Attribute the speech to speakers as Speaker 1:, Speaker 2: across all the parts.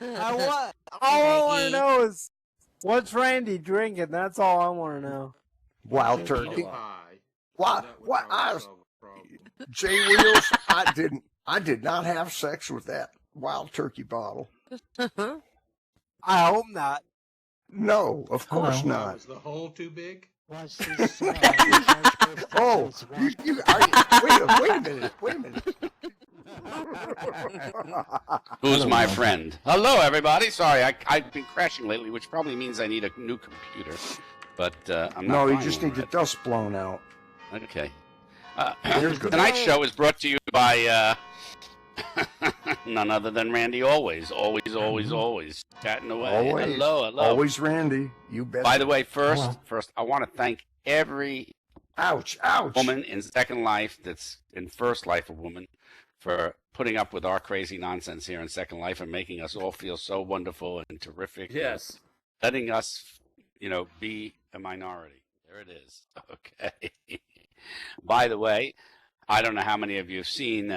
Speaker 1: All I want to know is what's Randy drinking. That's all I want to know.
Speaker 2: Wild turkey. What? J Wheels, I did not have sex with that wild turkey bottle.
Speaker 1: I hope not.
Speaker 2: No, of course not.
Speaker 3: Was the hole too big?
Speaker 2: Oh, wait a minute.
Speaker 4: Who's my friend? Hello, everybody. Sorry, I've been crashing lately, which probably means I need a new computer. But I'm not.
Speaker 2: No, you just need the dust blown out.
Speaker 4: Okay. Tonight's show is brought to you by none other than Randy. Always chatting away.
Speaker 2: Always.
Speaker 4: Hello.
Speaker 2: Always Randy. You bet.
Speaker 4: By the way, first, I want to thank every woman in Second Life that's in First Life a woman for putting up with our crazy nonsense here in Second Life and making us all feel so wonderful and terrific.
Speaker 5: Yes.
Speaker 4: Letting us, be a minority. There it is. Okay. By the way, I don't know how many of you have seen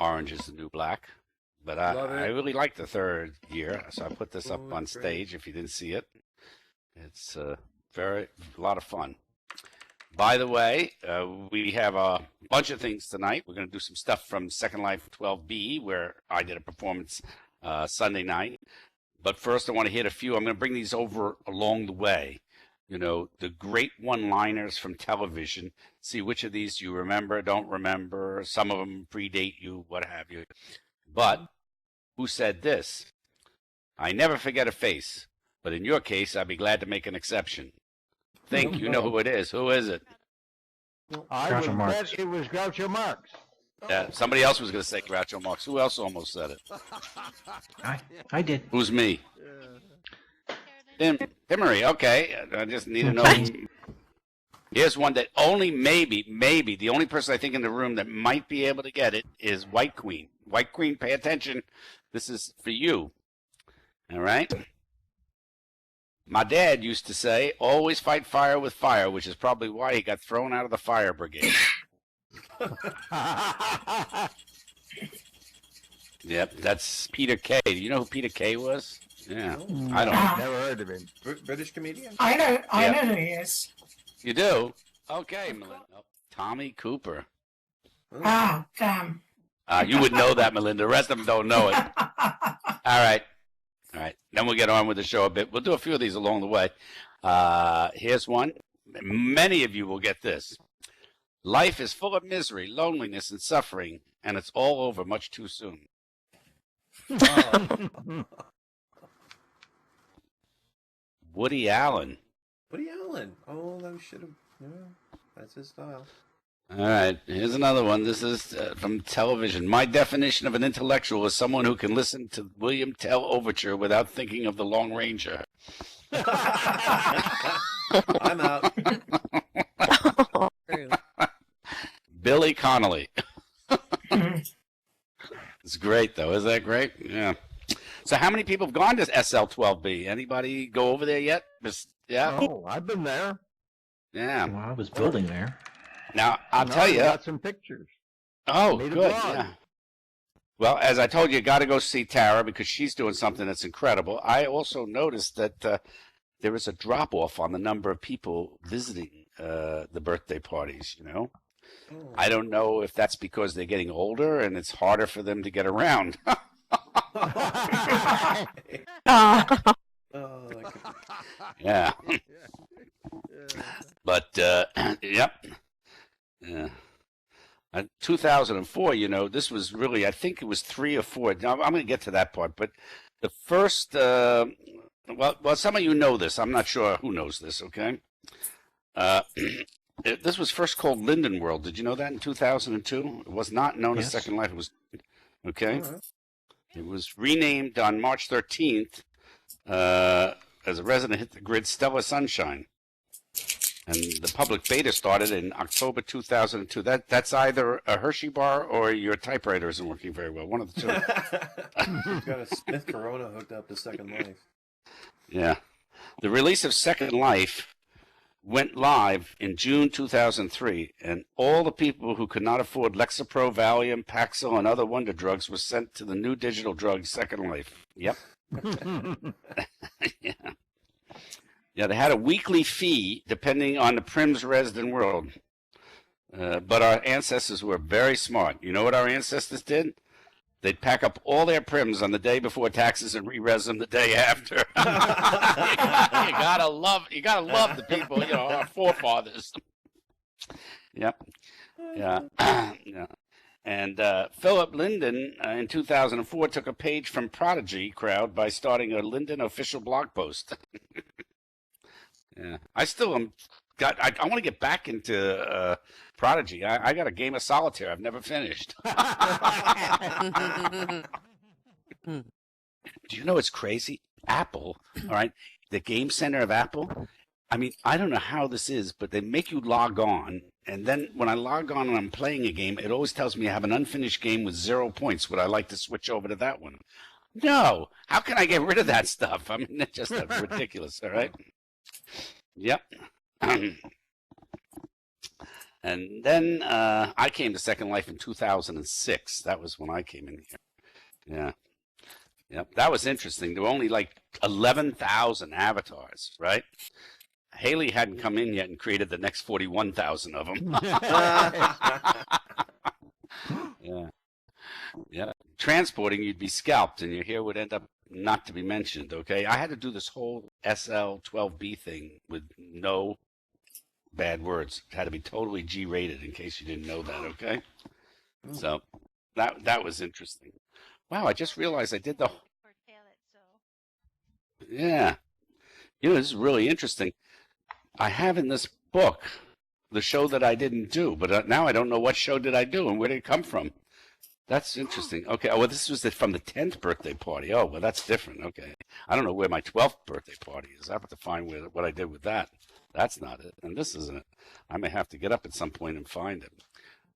Speaker 4: Orange is the New Black, but I really like the third year, so I put this up on stage if you didn't see it. It's a lot of fun. By the way, we have a bunch of things tonight. We're going to do some stuff from Second Life 12B, where I did a performance Sunday night. But first, I want to hit a few. I'm going to bring these over along the way. The great one-liners from television. See which of these you remember, don't remember. Some of them predate you, what have you. But who said this? I never forget a face, but in your case, I'd be glad to make an exception. Think you know who it is. Who is it?
Speaker 6: I would bet it was Groucho Marx.
Speaker 4: Yeah, somebody else was going to say Groucho Marx. Who else almost said it?
Speaker 7: I did.
Speaker 4: Who's me? Timmery, okay. I just need to know. Here's one that only maybe, the only person I think in the room that might be able to get it is White Queen. White Queen, pay attention. This is for you. All right? My dad used to say, always fight fire with fire, which is probably why he got thrown out of the fire brigade. Yep, that's Peter Kay. Do you know who Peter Kay was? Yeah, I don't know.
Speaker 2: Never heard of him.
Speaker 3: British comedian?
Speaker 8: I know who he is.
Speaker 4: You do? Okay, Melinda. Tommy Cooper.
Speaker 8: Oh, damn.
Speaker 4: You would know that, Melinda. The rest of them don't know it. All right. Then we'll get on with the show a bit. We'll do a few of these along the way. Here's one. Many of you will get this. Life is full of misery, loneliness, and suffering, and it's all over much too soon. Woody Allen.
Speaker 3: Oh, that should have. Yeah, that's his style.
Speaker 4: All right, here's another one. This is from television. My definition of an intellectual is someone who can listen to William Tell Overture without thinking of the Lone Ranger.
Speaker 3: I'm out.
Speaker 4: Billy Connolly. It's great, though. Isn't that great? Yeah. So how many people have gone to SL12B? Anybody go over there yet? Yeah.
Speaker 6: Oh, I've been there.
Speaker 4: Yeah.
Speaker 7: Well, I was building there.
Speaker 4: Now, I'll tell you.
Speaker 6: Got some pictures.
Speaker 4: Oh, good. Yeah. Well, as I told you got to go see Tara because she's doing something that's incredible. I also noticed that there is a drop-off on the number of people visiting the birthday parties, I don't know if that's because they're getting older and it's harder for them to get around. Yeah. But, yep. Yeah. 2004, this was really, I think it was 3 or 4. Now, I'm going to get to that part, but the first, well, some of you know this. I'm not sure who knows this, okay? This was first called Linden World. Did you know that in 2002? It was not known as Second Life. It was, okay? Right. It was renamed on March 13th as a resident hit the grid Stellar Sunshine. And the public beta started in October 2002. That's either a Hershey bar or your typewriter isn't working very well. One of the two.
Speaker 3: You've got a Smith Corona hooked up to Second Life.
Speaker 4: Yeah. The release of Second Life went live in June 2003, and all the people who could not afford Lexapro, Valium, Paxil, and other wonder drugs were sent to the new digital drug Second Life. Yep. Yeah. Yeah, they had a weekly fee depending on the Prim's resident world. But our ancestors were very smart. You know what our ancestors did? They'd pack up all their Prims on the day before taxes and re-res them the day after. you gotta love the people, our forefathers. Yep. Yeah. Yeah. And Philip Linden in 2004 took a page from Prodigy crowd by starting a Linden official blog post. Yeah. I still am I want to get back into Prodigy. I got a game of solitaire I've never finished. Do you know what's crazy? Apple, all right, the Game Center of Apple. I mean, I don't know how this is, but they make you log on, and then when I log on and I'm playing a game, it always tells me I have an unfinished game with 0 points. Would I like to switch over to that one? No. How can I get rid of that stuff? I mean, it's just ridiculous, all right? Yep. And then I came to Second Life in 2006. That was when I came in here. Yeah. Yep. That was interesting. There were only like 11,000 avatars, right? Haley hadn't come in yet and created the next 41,000 of them. Yeah. Yeah. Transporting, you'd be scalped, and your hair would end up not to be mentioned, okay? I had to do this whole SL12B thing with no bad words. It had to be totally G-rated, in case you didn't know that, okay? So that was interesting. Wow, I just realized I did the... Yeah. This is really interesting. I have in this book the show that I didn't do, but now I don't know what show did I do and where did it come from. That's interesting. Okay, well, this was from the 10th birthday party. Oh, well, that's different. Okay. I don't know where my 12th birthday party is. I have to find what I did with that. That's not it. And this isn't it. I may have to get up at some point and find it.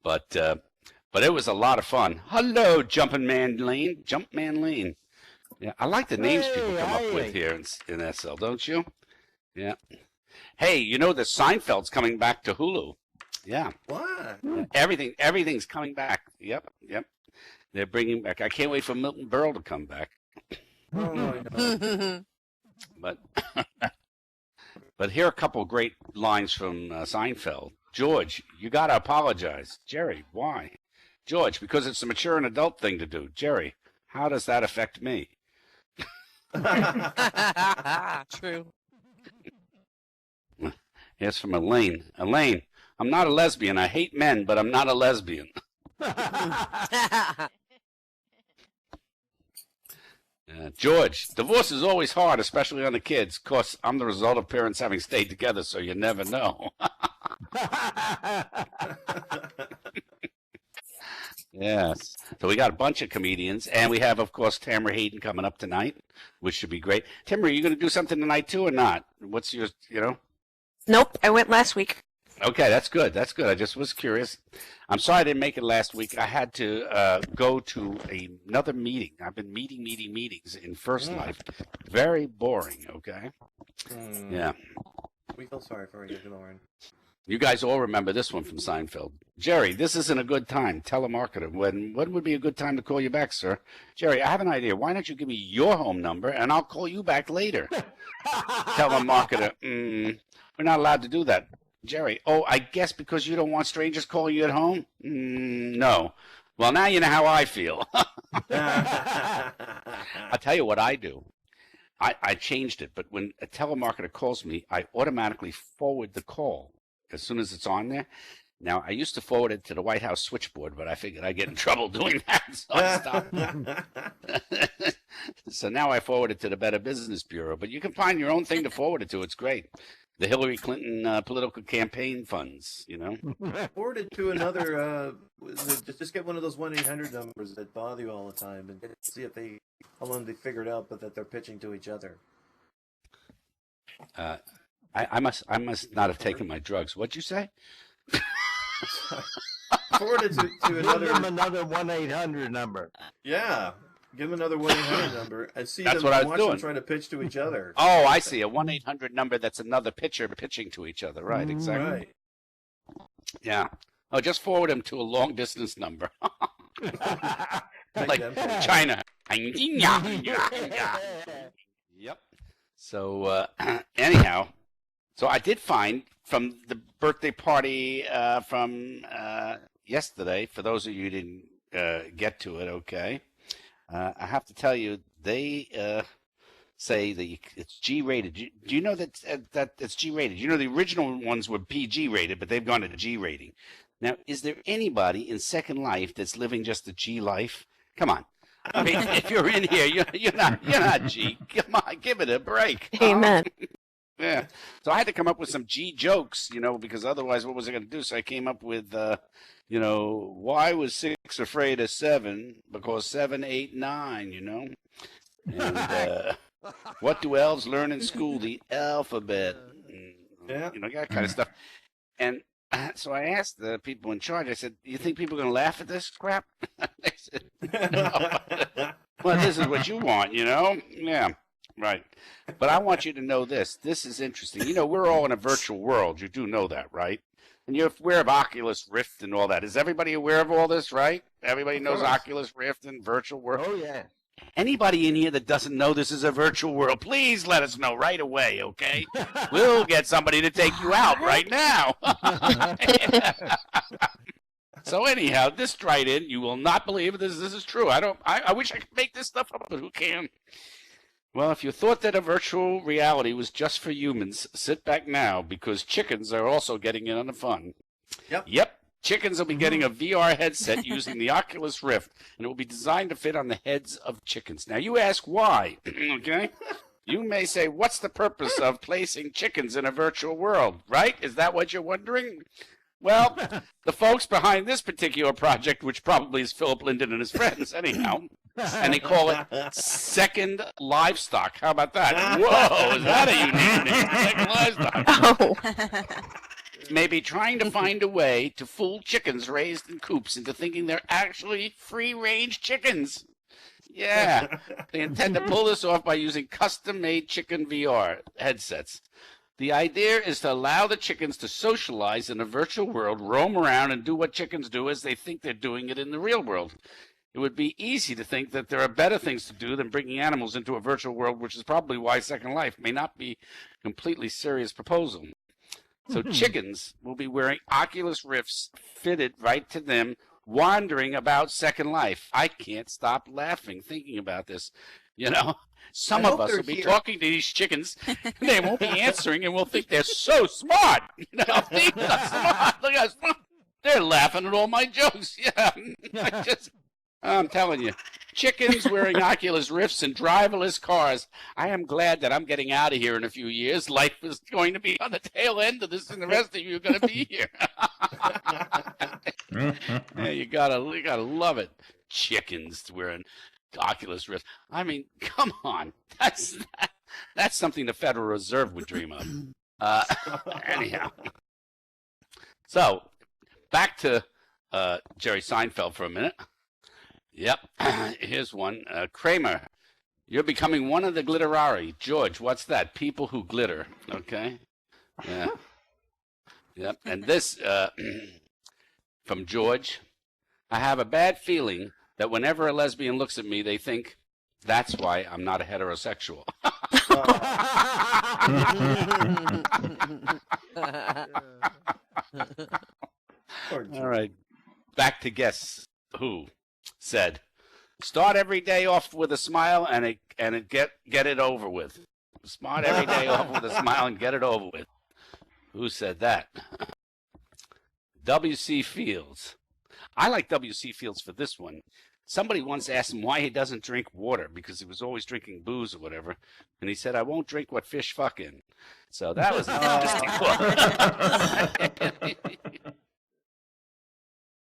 Speaker 4: But it was a lot of fun. Hello, Jumpman Lane. Yeah, I like the names people come up with here in SL, don't you? Yeah. Hey, that Seinfeld's coming back to Hulu. Yeah.
Speaker 3: What?
Speaker 4: Yeah, everything's coming back. Yep. They're bringing back. I can't wait for Milton Berle to come back.
Speaker 3: Oh, no.
Speaker 4: But here are a couple of great lines from Seinfeld. George, you got to apologize. Jerry, why? George, because it's a mature and adult thing to do. Jerry, how does that affect me?
Speaker 5: True.
Speaker 4: Here's from Elaine. Elaine, I'm not a lesbian. I hate men, but I'm not a lesbian. George, divorce is always hard, especially on the kids. Of course, I'm the result of parents having stayed together, so you never know. Yes. So we got a bunch of comedians, and we have, of course, Tamara Hayden coming up tonight, which should be great. Tamara, are you going to do something tonight, too, or not? What's your,
Speaker 5: Nope, I went last week.
Speaker 4: Okay, that's good. That's good. I just was curious. I'm sorry I didn't make it last week. I had to go to another meeting. I've been meetings in First Life. Very boring, okay? Yeah.
Speaker 3: We feel sorry for you, Lauren.
Speaker 4: You guys all remember this one from Seinfeld. Jerry, this isn't a good time. Telemarketer. When would be a good time to call you back, sir? Jerry, I have an idea. Why don't you give me your home number, and I'll call you back later? Telemarketer. We're not allowed to do that. Jerry, I guess because you don't want strangers calling you at home? No. Well, now you know how I feel. I'll tell you what I do. I changed it, but when a telemarketer calls me, I automatically forward the call as soon as it's on there. Now, I used to forward it to the White House switchboard, but I figured I'd get in trouble doing that, so I stopped. So now I forward it to the Better Business Bureau, but you can find your own thing to forward it to. It's great. The Hillary Clinton political campaign funds,
Speaker 3: Forward it to another, just get one of those 1-800 numbers that bother you all the time and see if how long they figured out, but that they're pitching to each other.
Speaker 4: I must not have taken my drugs. What'd you say?
Speaker 3: Forward it to another
Speaker 6: 1-800 number.
Speaker 3: Yeah. Give them another 1-800 number and see
Speaker 4: That's
Speaker 3: them
Speaker 4: what I was
Speaker 3: watch
Speaker 4: doing.
Speaker 3: them try to pitch to each other.
Speaker 4: Oh, I see. A 1-800 number that's another pitcher pitching to each other. Right, exactly.
Speaker 3: Right.
Speaker 4: Yeah. Oh, just forward him to a long distance number.
Speaker 3: Make
Speaker 4: Like
Speaker 3: them pitch.
Speaker 4: China. Yep. So, anyhow, so I did find from the birthday party from yesterday, for those of you who didn't get to it, okay, I have to tell you, they say that it's G-rated. Do you know that it's G-rated? You know the original ones were PG-rated, but they've gone to G rating. Now, is there anybody in Second Life that's living just a G life? Come on. I mean, if you're in here, you're not G. Come on, give it a break.
Speaker 5: Amen.
Speaker 4: Yeah. So I had to come up with some G jokes, because otherwise, what was I going to do? So I came up with, why was 6 afraid of 7? Because 7, 8, 9, And what do elves learn in school? The alphabet.
Speaker 3: Yeah.
Speaker 4: That kind of stuff. And so I asked the people in charge, I said, you think people are going to laugh at this crap? They said, no. Well, this is what you want, Yeah, right. But I want you to know this. This is interesting. We're all in a virtual world. You do know that, right? And you're aware of Oculus Rift and all that. Is everybody aware of all this, right? Everybody knows Oculus Rift and virtual world.
Speaker 6: Oh, yeah.
Speaker 4: Anybody in here that doesn't know this is a virtual world, please let us know right away, okay? We'll get somebody to take you out right now. So anyhow, this right in, you will not believe this is true. I wish I could make this stuff up, but who can? Well, if you thought that a virtual reality was just for humans, sit back now, because chickens are also getting in on the fun. Yep. Chickens will be getting a VR headset using the Oculus Rift, and it will be designed to fit on the heads of chickens. Now, you ask why, okay? You may say, what's the purpose of placing chickens in a virtual world, right? Is that what you're wondering? Well, the folks behind this particular project, which probably is Philip Linden and his friends, anyhow, and they call it Second Livestock. How about that? Whoa, is that a unique name? Second Livestock.
Speaker 5: Oh.
Speaker 4: Maybe trying to find a way to fool chickens raised in coops into thinking they're actually free-range chickens. Yeah, they intend to pull this off by using custom-made chicken VR headsets. The idea is to allow the chickens to socialize in a virtual world, roam around, and do what chickens do as they think they're doing it in the real world. It would be easy to think that there are better things to do than bringing animals into a virtual world, which is probably why Second Life may not be a completely serious proposal. So chickens will be wearing Oculus Rifts fitted right to them, wandering about Second Life. I can't stop laughing thinking about this. Some of us will be talking to these chickens, and they won't be answering, and we'll think they're so smart. These are smart. Look how smart. They're laughing at all my jokes. Yeah, I'm telling you. Chickens wearing Oculus Rifts and driverless cars. I am glad that I'm getting out of here in a few years. Life is going to be on the tail end of this, and the rest of you are going to be here. Yeah, you gotta love it. Chickens wearing Oculus Rift. I mean, come on. That's something the Federal Reserve would dream of. Anyhow. So, back to Jerry Seinfeld for a minute. Yep. Here's one. Kramer, you're becoming one of the glitterati. George, what's that? People who glitter. Okay. Yeah. Yep. And this from George. I have a bad feeling that whenever a lesbian looks at me, they think, that's why I'm not a heterosexual. All right. Back to guess who said, start every day off with a smile and get it over with. Start every day off with a smile and get it over with. Who said that? W.C. Fields. I like W.C. Fields for this one. Somebody once asked him why he doesn't drink water because he was always drinking booze or whatever. And he said, I won't drink what fish fuck in. So that was an interesting quote.